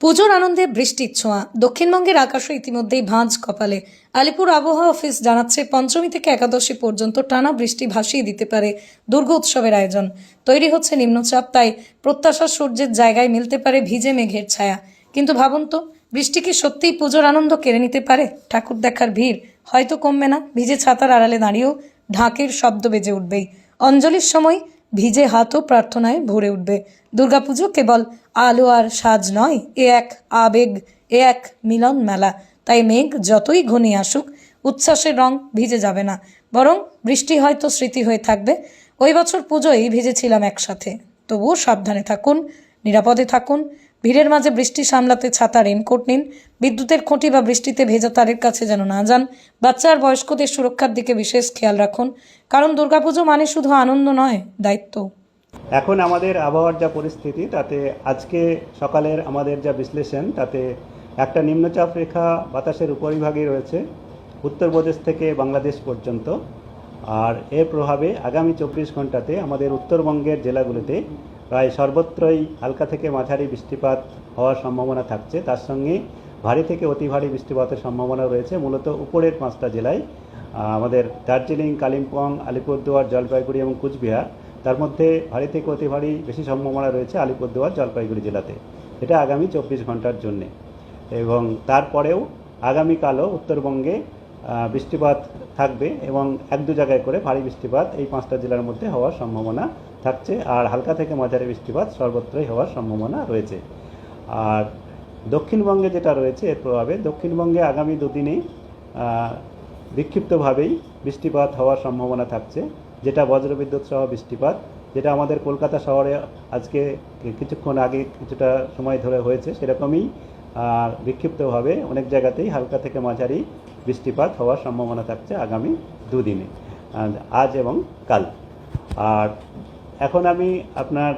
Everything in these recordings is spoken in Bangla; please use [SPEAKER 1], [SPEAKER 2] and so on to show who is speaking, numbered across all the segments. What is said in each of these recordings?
[SPEAKER 1] পুজোর আনন্দে বৃষ্টির ছোঁয়া। দক্ষিণবঙ্গের আকাশে ইতিমধ্যেই ভাঁজ কপালে। আলিপুর আবহাওয়া অফিস জানাচ্ছে, পঞ্চমী থেকে একাদশী পর্যন্ত টানা বৃষ্টি ভাসিয়ে দিতে পারে দুর্গা উৎসবের আয়োজন। তৈরি হচ্ছে নিম্নচাপ, তাই প্রত্যাশার সূর্যের জায়গায় মিলতে পারে ভিজে মেঘের ছায়া। কিন্তু ভাবুন তো, বৃষ্টি কি সত্যিই পুজোর আনন্দ কেড়ে নিতে পারে? ঠাকুর দেখার ভিড় হয়তো কমবে না, ভিজে ছাতার আড়ালে দাঁড়িয়েও ঢাকের শব্দ বেজে উঠবেই। অঞ্জলির সময় ভিজে হাতও প্রার্থনায় ভরে উঠবে। দুর্গাপুজো কেবল আলো আর সাজ নয়, এ এক আবেগ, এ এক মিলন মেলা। তাই মেঘ যতই ঘনিয়ে আসুক, উচ্ছ্বাসের রং ভিজে যাবে না, বরং বৃষ্টি হয়তো স্মৃতি হয়ে থাকবে। ওই বছর পুজোয় ভিজেছিলাম একসাথে। তবুও সাবধানে থাকুন, নিরাপদে থাকুন। ভিড়ের মাঝে বৃষ্টি সামলাতে ছাতা, রেনকোট নিন। বিদ্যুতের খুঁটি বা বৃষ্টিতে ভেজা তারের কাছে যেন না যান। বাচ্চা আর বয়স্কদের সুরক্ষার দিকে বিশেষ খেয়াল রাখুন, কারণ দুর্গাপুজো মানে শুধু আনন্দ নয়, দায়িত্ব।
[SPEAKER 2] এখন আমাদের আবহাওয়ার যা পরিস্থিতি, তাতে আজকে সকালের আমাদের যা বিশ্লেষণ, তাতে একটা নিম্নচাপ রেখা বাতাসের উপরিভাগে রয়েছে উত্তরপ্রদেশ থেকে বাংলাদেশ পর্যন্ত। আর এর প্রভাবে আগামী 24 ঘন্টাতে আমাদের উত্তরবঙ্গের জেলাগুলিতে প্রায় সর্বত্রই হালকা থেকে মাঝারি বৃষ্টিপাত হওয়ার সম্ভাবনা থাকছে। তার সঙ্গে ভারী থেকে অতি ভারী বৃষ্টিপাতের সম্ভাবনা রয়েছে মূলত উপরের 5টা জেলায়, আমাদের দার্জিলিং, কালিম্পং, আলিপুরদুয়ার, জলপাইগুড়ি এবং কুচবিহার। তার মধ্যে ভারী থেকে অতি ভারী বেশি সম্ভাবনা রয়েছে আলিপুরদুয়ার, জলপাইগুড়ি জেলাতে। এটা আগামী 24 ঘন্টার জন্যে। এবং তারপরেও আগামীকালও উত্তরবঙ্গে বৃষ্টিপাত থাকবে এবং 1-2 জায়গায় করে ভারী বৃষ্টিপাত এই 5টা জেলার মধ্যে হওয়ার সম্ভাবনা থাকছে। আর হালকা থেকে মাঝারি বৃষ্টিপাত সর্বত্রই হওয়ার সম্ভাবনা রয়েছে। আর দক্ষিণবঙ্গে যেটা রয়েছে, এর প্রভাবে দক্ষিণবঙ্গে আগামী দুদিনে বিক্ষিপ্তভাবেই বৃষ্টিপাত হওয়ার সম্ভাবনা থাকছে, যেটা বজ্রবিদ্যুৎ সহ বৃষ্টিপাত, যেটা আমাদের কলকাতা শহরে আজকে কিছুক্ষণ আগে কিছুটা সময় ধরে হয়েছে, সেরকমই বিক্ষিপ্তভাবে অনেক জায়গাতেই হালকা থেকে মাঝারি বৃষ্টিপাত হওয়ার সম্ভাবনা থাকছে আগামী দুদিনে, আজ এবং কাল। আর এখন আমি আপনার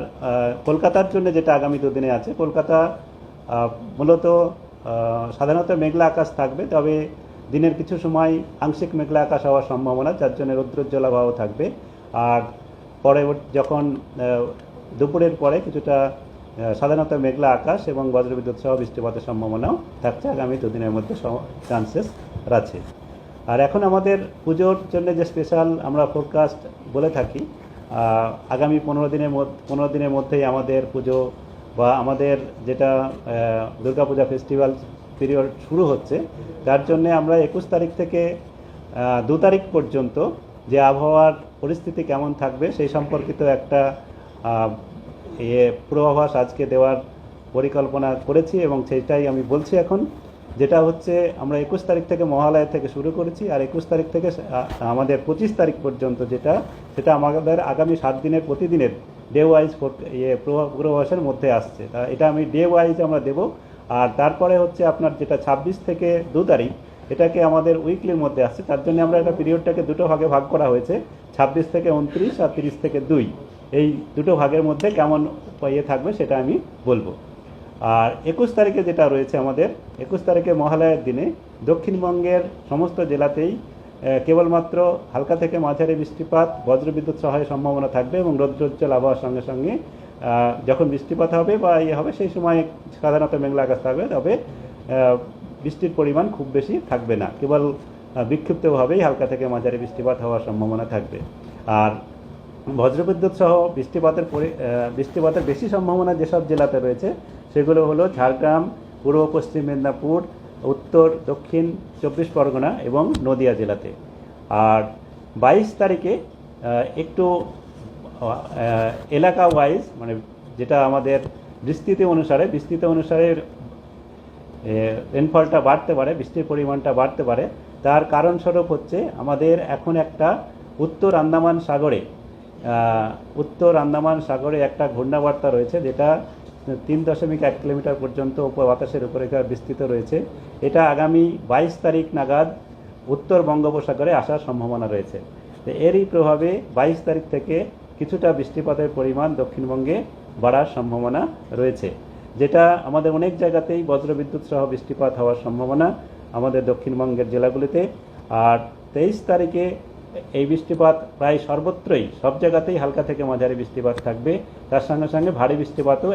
[SPEAKER 2] কলকাতার জন্য যেটা আগামী দুদিনে আছে, কলকাতা মূলত সাধারণত মেঘলা আকাশ থাকবে, তবে দিনের কিছু সময় আংশিক মেঘলা আকাশ হওয়ার সম্ভাবনা, যার জন্য রৌদ্রোজ্জ্বল আবহাওয়া থাকবে। আর পরবর্তী যখন দুপুরের পরে কিছুটা সাধারণত মেঘলা আকাশ এবং বজ্রবিদ্যুৎ সহ বৃষ্টিপাতের সম্ভাবনাও থাকছে আগামী দুদিনের মধ্যে চান্সেস আছে। আর এখন আমাদের পুজোর জন্য যে স্পেশাল আমরা ফোরকাস্ট বলে থাকি, আগামী 15 দিনের মধ্যেই আমাদের পুজো বা আমাদের যেটা দুর্গাপূজা ফেস্টিভ্যাল পিরিয়ড শুরু হচ্ছে, তার জন্য আমরা 21 তারিখ থেকে 2 তারিখ পর্যন্ত যে আবহাওয়ার পরিস্থিতি কেমন থাকবে সেই সম্পর্কিত একটা পূর্বাভাস আজকে দেওয়ার পরিকল্পনা করেছি এবং সেইটাই আমি বলছি এখন। যেটা হচ্ছে, আমরা 21 তারিখ থেকে মহালয়া থেকে শুরু করেছি, আর 21 তারিখ থেকে আমাদের 25 তারিখ পর্যন্ত সেটা আমাদের আগামী 7 দিনের প্রতিদিনের ডে ওয়াইজ পূর্বাভাসের মধ্যে আসছে। এটা আমি ডে ওয়াইজ আমরা দেবো। আর তারপরে হচ্ছে আপনার যেটা 26 থেকে 2 তারিখ, এটাকে আমাদের উইকলির মধ্যে আসছে। তার জন্য আমরা এটা পিরিয়ডটাকে দুটো ভাগে ভাগ করা হয়েছে, 26 থেকে 29 আর 30 থেকে 2। এই দুটো ভাগের মধ্যে কেমন থাকবে সেটা আমি বলবো। আর 21 তারিখে যেটা রয়েছে আমাদের, 21 তারিখে মহালয়ার দিনে দক্ষিণবঙ্গের সমস্ত জেলাতেই কেবলমাত্র হালকা থেকে মাঝারি বৃষ্টিপাত, বজ্রবিদ্যুৎ সহায় সম্ভাবনা থাকবে এবং রৌদ্রোজ্জ্বল আবহাওয়ার সঙ্গে সঙ্গে যখন বৃষ্টিপাত হবে বা হবে সেই সময় সাধারণত মেঘলা আকাশ থাকবে, তবে বৃষ্টির পরিমাণ খুব বেশি থাকবে না, কেবল বিক্ষিপ্তভাবেই হালকা থেকে মাঝারি বৃষ্টিপাত হওয়ার সম্ভাবনা থাকবে। আর বজ্রবিদ্যুৎ সহ বৃষ্টিপাতের বেশি সম্ভাবনা যেসব জেলাতে রয়েছে সেগুলো হলো ঝাড়গ্রাম, পূর্ব পশ্চিম মেদিনীপুর, উত্তর দক্ষিণ 24 পরগনা এবং নদিয়া জেলাতে। আর 22 তারিখে একটু এলাকা ওয়াইজ, মানে যেটা আমাদের বিস্তৃতি অনুসারে রেনফলটা বাড়তে পারে, বৃষ্টির পরিমাণটা বাড়তে পারে। তার কারণস্বরূপ হচ্ছে, আমাদের এখন একটা উত্তর আন্দামান সাগরে একটা ঘূর্ণাবর্ত রয়েছে, যেটা 3.1 কিলোমিটার পর্যন্ত বাতাসের উপরে বিস্তৃত রয়েছে। এটা আগামী 22 তারিখ নাগাদ উত্তর বঙ্গোপসাগরে আসার সম্ভাবনা রয়েছে। এরই প্রভাবে 22 তারিখ থেকে কিছুটা বৃষ্টিপাতের পরিমাণ দক্ষিণবঙ্গে বাড়ার সম্ভাবনা রয়েছে, যেটা আমাদের অনেক জায়গাতেই বজ্রবিদ্যুৎ সহ বৃষ্টিপাত হওয়ার সম্ভাবনা আমাদের দক্ষিণবঙ্গের জেলাগুলিতে। আর 23 তারিখে এই বৃষ্টিপাত প্রায় সর্বত্রই, সব জায়গাতেই হালকা থেকে মাঝারি বৃষ্টিপাত থাকবে। তার সঙ্গে সঙ্গে ভারী বৃষ্টিপাতও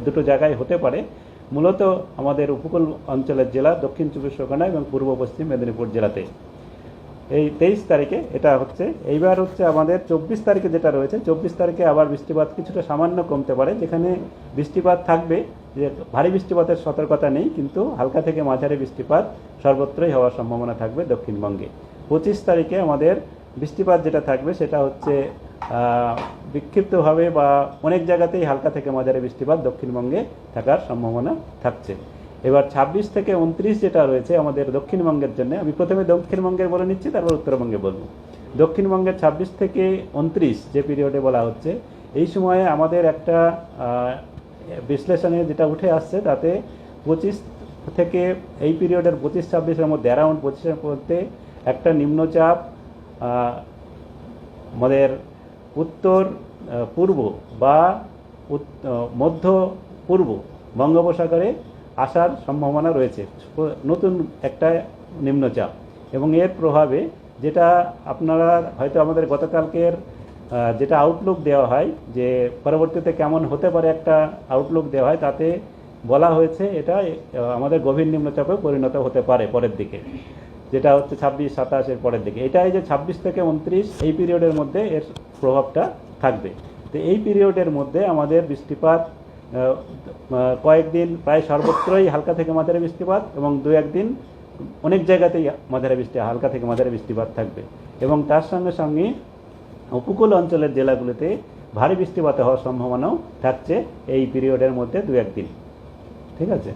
[SPEAKER 2] দুটো জায়গায় হতে পারে। মূলত আমাদের উপকূল অঞ্চলের জেলা দক্ষিণ 24 পরগনা এবং পূর্ব পশ্চিম মেদিনীপুর জেলাতে এই 23 তারিখে এটা হচ্ছে। এইবার হচ্ছে আমাদের 24 তারিখে যেটা রয়েছে, 24 তারিখে আবার বৃষ্টিপাত কিছুটা সামান্য কমতে পারে, যেখানে বৃষ্টিপাত থাকবে, যে ভারী বৃষ্টিপাতের সতর্কতা নেই, কিন্তু হালকা থেকে মাঝারি বৃষ্টিপাত সর্বত্রই হওয়ার সম্ভাবনা থাকবে দক্ষিণবঙ্গে। 25 তারিখে আমাদের বৃষ্টিপাত যেটা থাকবে সেটা হচ্ছে বিক্ষিপ্তভাবে বা অনেক জায়গাতেই হালকা থেকে মাঝারি বৃষ্টিপাত দক্ষিণবঙ্গে থাকার সম্ভাবনা থাকছে। এবার 26 থেকে 29 যেটা রয়েছে আমাদের দক্ষিণবঙ্গের জন্য, আমি প্রথমে দক্ষিণবঙ্গের বলে নিচ্ছি, তারপর উত্তরবঙ্গে বলবো। দক্ষিণবঙ্গের 26 থেকে 29 যে পিরিয়ডে বলা হচ্ছে, এই সময়ে আমাদের একটা বিশ্লেষণে যেটা উঠে আসছে, তাতে 25 থেকে এই পিরিয়ডের 25-26-এর মধ্যে অ্যারাউন্ড 25-এর মধ্যে একটা নিম্নচাপ আমাদের উত্তর পূর্ব বা মধ্য পূর্ব বঙ্গোপসাগরে আসার সম্ভাবনা রয়েছে, নতুন একটা নিম্নচাপ। এবং এর প্রভাবে যেটা আপনারা হয়তো আমাদের গতকালকের যেটা আউটলুক দেওয়া হয়, যে পরবর্তীতে কেমন হতে পারে একটা আউটলুক দেওয়া হয়, তাতে বলা হয়েছে এটা আমাদের গভীর নিম্নচাপে পরিণত হতে পারে পরের দিকে, যেটা হচ্ছে 26-27 পরের দিকে। এটাই যে 26 থেকে 29 এই পিরিয়ডের মধ্যে এর প্রভাবটা থাকবে। তো এই পিরিয়ডের মধ্যে আমাদের বৃষ্টিপাত কয়েকদিন প্রায় সর্বত্রই হালকা থেকে মাঝারি বৃষ্টিপাত, এবং 2-1 দিন অনেক জায়গাতেই হালকা থেকে মাঝারি বৃষ্টিপাত থাকবে। এবং তার সঙ্গে সঙ্গে উপকূল অঞ্চলের জেলাগুলিতে ভারী বৃষ্টিপাত হওয়ার সম্ভাবনাও থাকছে এই পিরিয়ডের মধ্যে 2-1 দিন। ঠিক আছে।